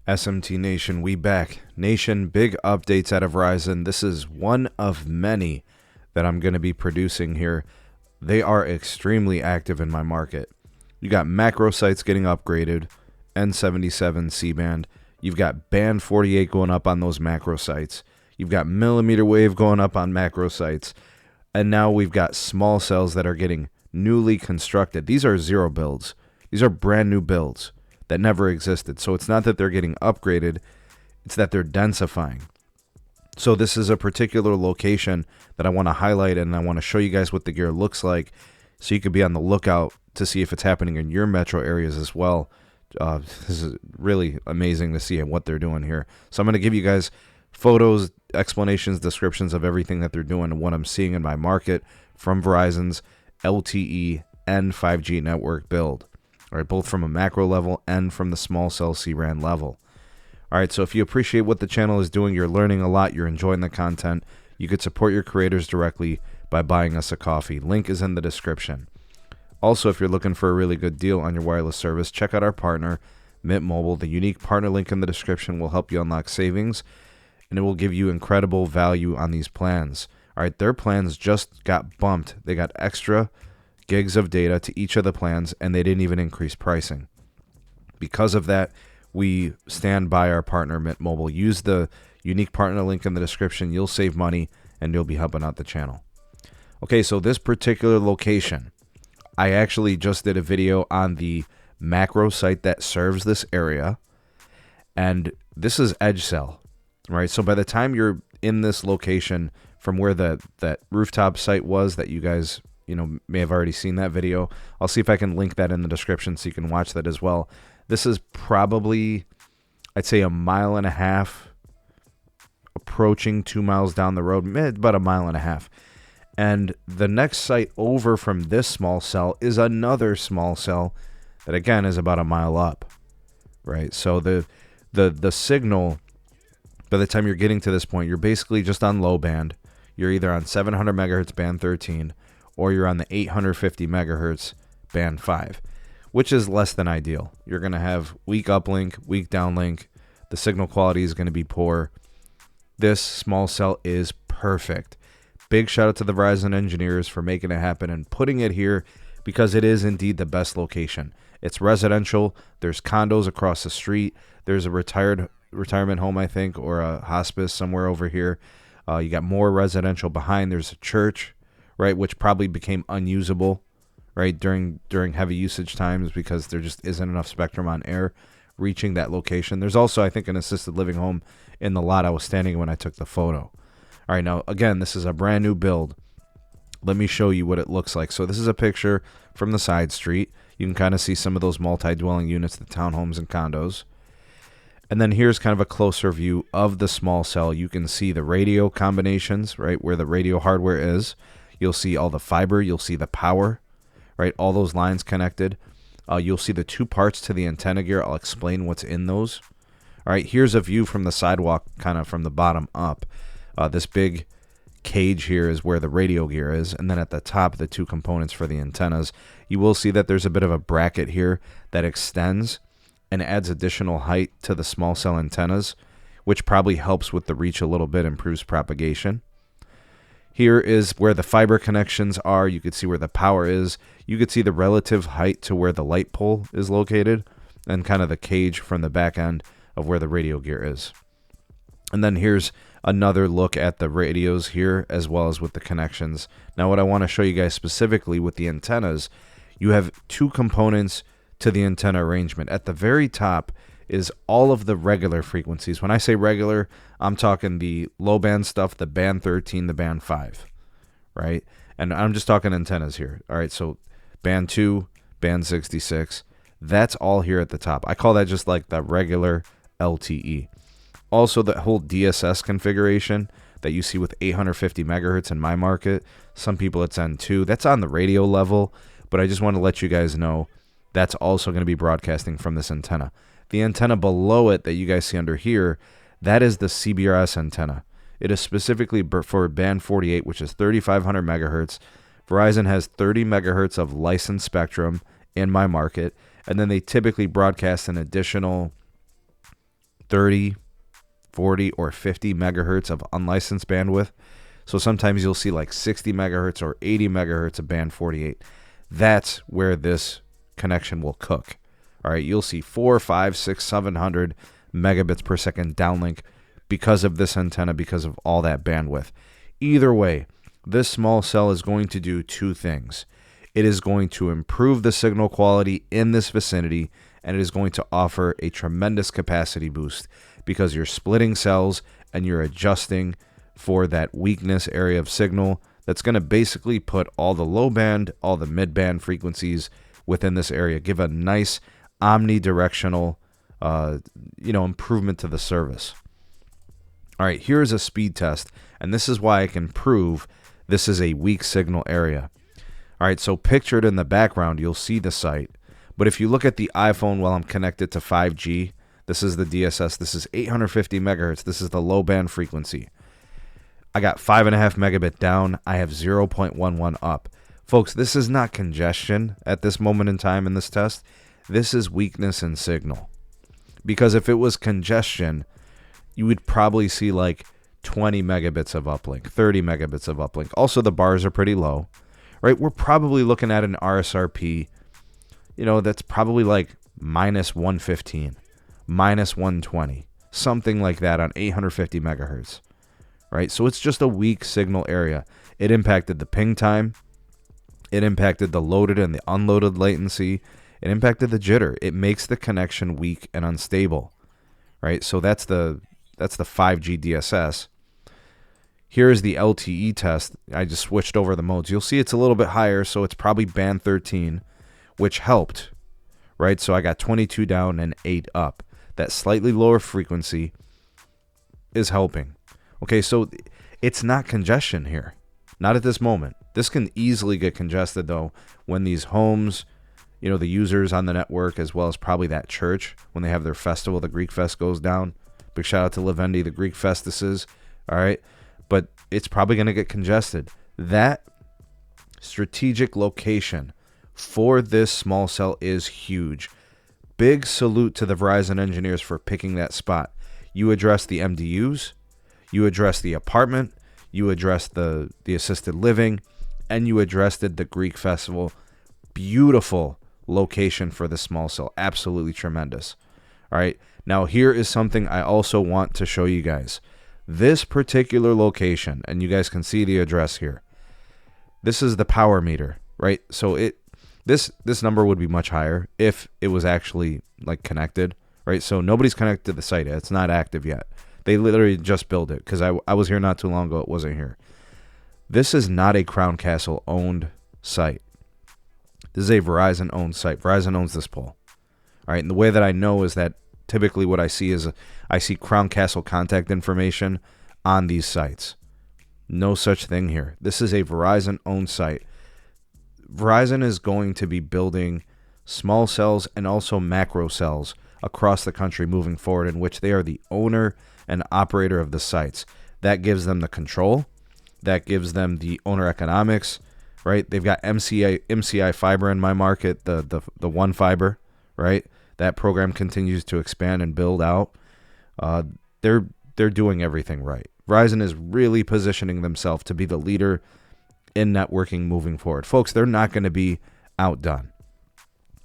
SMT Nation, we back. Nation, big updates out of Verizon. This is one of many that I'm going to be producing here. They are extremely active in my market. You got macro sites getting upgraded, N77 C-band. You've got band 48 going up on those macro sites. You've got mmWave going up on macro sites. And now we've got small cells that are getting newly constructed. These are zero builds. These are brand new builds that never existed. So it's not that they're getting upgraded, it's that they're densifying. So this is a particular location that I want to highlight, and I want to show you guys what the gear looks like so you could be on the lookout to see if it's happening in your metro areas as well. This is really amazing to see what they're doing here. So I'm going to give you guys photos, explanations, descriptions of everything that they're doing and what I'm seeing in my market from Verizon's LTE and 5G network build. All right, both from a macro level and from the small cell C-RAN level. All right, so if you appreciate what the channel is doing, you're learning a lot, you're enjoying the content, you could support your creators directly by buying us a coffee. Link is in the description. Also, if you're looking for a really good deal on your wireless service, check out our partner, Mint Mobile. The unique partner link in the description will help you unlock savings, and it will give you incredible value on these plans. All right, their plans just got bumped. They got extra gigs of data to each of the plans, and they didn't even increase pricing. Because of that, we stand by our partner, Mint Mobile. Use the unique partner link in the description. You'll save money, and you'll be helping out the channel. Okay, so this particular location, I actually just did a video on the macro site that serves this area, and this is edge cell, right? So by the time you're in this location from where that rooftop site was that you guys may have already seen that video. I'll see if I can link that in the description so you can watch that as well. This is probably, I'd say, 1.5 miles, approaching 2 miles down the road, about 1.5 miles. And the next site over from this small cell is another small cell that, again, is about 1 mile up, right? So the signal, by the time you're getting to this point, you're basically just on low band. You're either on 700 megahertz band 13, or you're on the 850 megahertz band 5, which is less than ideal. You're going to have weak uplink, weak downlink. The signal quality is going to be poor. This small cell is perfect. Big shout out to the Verizon engineers for making it happen and putting it here, because it is indeed the best location. It's residential. There's condos across the street. There's a retirement home, I think, or a hospice somewhere over here. You got more residential behind. There's a church, right, which probably became unusable, right, during heavy usage times because there just isn't enough spectrum on air reaching that location. There's also, I think, an assisted living home in the lot I was standing in when I took the photo. All right, now, again, this is a brand new build. Let me show you what it looks like. So this is a picture from the side street. You can kind of see some of those multi-dwelling units, the townhomes and condos. And then here's kind of a closer view of the small cell. You can see the radio combinations, right, where the radio hardware is. You'll see all the fiber. You'll see the power, right? All those lines connected. You'll see the two parts to the antenna gear. I'll explain what's in those. All right, here's a view from the sidewalk, kind of from the bottom up. This big cage here is where the radio gear is. And then at the top, the two components for the antennas. You will see that there's a bit of a bracket here that extends and adds additional height to the small cell antennas, which probably helps with the reach a little bit, improves propagation. Here is where the fiber connections are. You could see where the power is. You could see the relative height to where the light pole is located and kind of the cage from the back end of where the radio gear is. And then here's another look at the radios here as well as with the connections. Now what I want to show you guys specifically with the antennas, you have two components to the antenna arrangement. At the very top is all of the regular frequencies. When I say regular, I'm talking the low band stuff, the band 13, the band 5, right? And I'm just talking antennas here. All right, so band 2, band 66, that's all here at the top. I call that just like the regular LTE. Also, the whole DSS configuration that you see with 850 megahertz in my market, some people it's N2. That's on the radio level, but I just want to let you guys know that's also going to be broadcasting from this antenna. The antenna below it that you guys see under here, that is the cbrs antenna. It is specifically for band 48, which is 3,500 megahertz. Verizon has 30 megahertz of licensed spectrum in my market, and then they typically broadcast an additional 30, 40, or 50 megahertz of unlicensed bandwidth. So sometimes you'll see like 60 megahertz or 80 megahertz of band 48. That's where this connection will cook. All right, you'll see 4, 5, 6, 700 megabits per second downlink because of this antenna, because of all that bandwidth. Either way, this small cell is going to do two things. It is going to improve the signal quality in this vicinity, and it is going to offer a tremendous capacity boost because you're splitting cells and you're adjusting for that weakness area of signal that's going to basically put all the low band, all the mid band frequencies within this area, give a nice omnidirectional improvement to the service. All right, here's a speed test, and this is why I can prove this is a weak signal area. All right, so pictured in the background, you'll see the site. But if you look at the iPhone while I'm connected to 5G, this is the DSS, this is 850 megahertz, this is the low band frequency. I got 5.5 megabit down, I have 0.11 up. Folks, this is not congestion at this moment in time in this test. This is weakness in signal. Because if it was congestion, you would probably see like 20 megabits of uplink, 30 megabits of uplink. Also, the bars are pretty low, right? We're probably looking at an RSRP, that's probably like minus 115, minus 120, something like that on 850 megahertz, right? So it's just a weak signal area. It impacted the ping time. It impacted the loaded and the unloaded latency. It impacted the jitter. It makes the connection weak and unstable, right? So that's the 5G DSS. Here's the LTE test. I just switched over the modes. You'll see it's a little bit higher, so it's probably band 13, which helped, right? So I got 22 down and 8 up. That slightly lower frequency is helping. Okay, so it's not congestion here. Not at this moment. This can easily get congested, though, when these homes, the users on the network, as well as probably that church, when they have their festival, the Greek Fest goes down. Big shout out to Lavendi, the Greek Festuses, all right? But it's probably going to get congested. That strategic location for this small cell is huge. Big salute to the Verizon engineers for picking that spot. You address the MDUs, you address the apartment, you address the assisted living, and you addressed the Greek festival. Beautiful location for the small cell. Absolutely tremendous. All right. Now, here is something I also want to show you guys. This particular location, and you guys can see the address here. This is the power meter, right? So this number would be much higher if it was actually like connected, right? So nobody's connected to the site yet. It's not active yet. They literally just built it because I was here not too long ago. It wasn't here. This is not a Crown Castle owned site. This is a Verizon owned site. Verizon owns this pole. All right. And the way that I know is that typically what I see is I see Crown Castle contact information on these sites. No such thing here. This is a Verizon owned site. Verizon is going to be building small cells and also macro cells across the country moving forward, in which they are the owner and operator of the sites. That gives them the control. That gives them the owner economics, right? They've got MCI fiber in my market, the one fiber, right? That program continues to expand and build out. They're doing everything right. Verizon is really positioning themselves to be the leader in networking moving forward. Folks, they're not going to be outdone.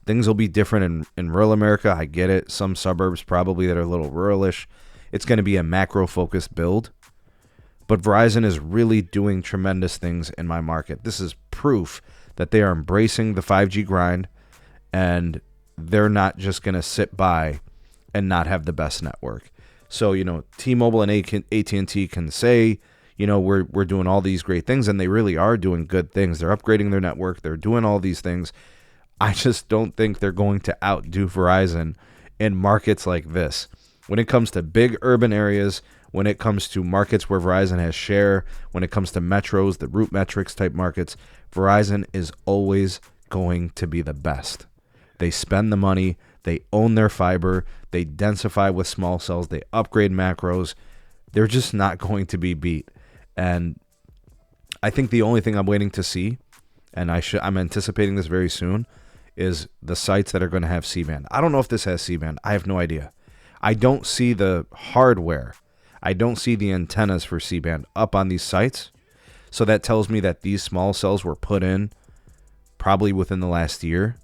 Things will be different in rural America. I get it. Some suburbs probably that are a little ruralish. It's going to be a macro-focused build. But Verizon is really doing tremendous things in my market. This is proof that they are embracing the 5G grind, and they're not just going to sit by and not have the best network. So, T-Mobile and AT&T can say, we're doing all these great things, and they really are doing good things. They're upgrading their network. They're doing all these things. I just don't think they're going to outdo Verizon in markets like this. When it comes to big urban areas, when it comes to markets where Verizon has share, when it comes to metros, the root metrics type markets, Verizon is always going to be the best. They spend the money, they own their fiber, they densify with small cells, they upgrade macros. They're just not going to be beat. And I think the only thing I'm waiting to see, and I'm anticipating this very soon, is the sites that are going to have C-band. I don't know if this has C-band. I have no idea. I don't see the hardware. I don't see the antennas for C-band up on these sites. So that tells me that these small cells were put in probably within the last year,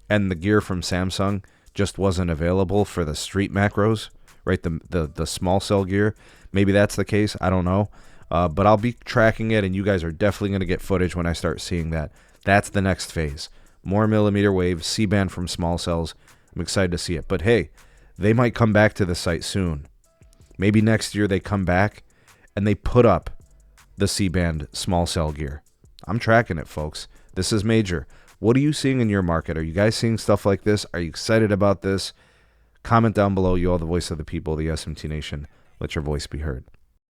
and the gear from Samsung just wasn't available for the street macros, right? The small cell gear. Maybe that's the case. I don't know. But I'll be tracking it, and you guys are definitely going to get footage when I start seeing that. That's the next phase. More millimeter wave, C-band from small cells. I'm excited to see it. But hey, they might come back to the site soon. Maybe next year they come back and they put up the C-band small cell gear. I'm tracking it, folks. This is major. What are you seeing in your market? Are you guys seeing stuff like this? Are you excited about this? Comment down below. You are the voice of the people, the SMT Nation. Let your voice be heard.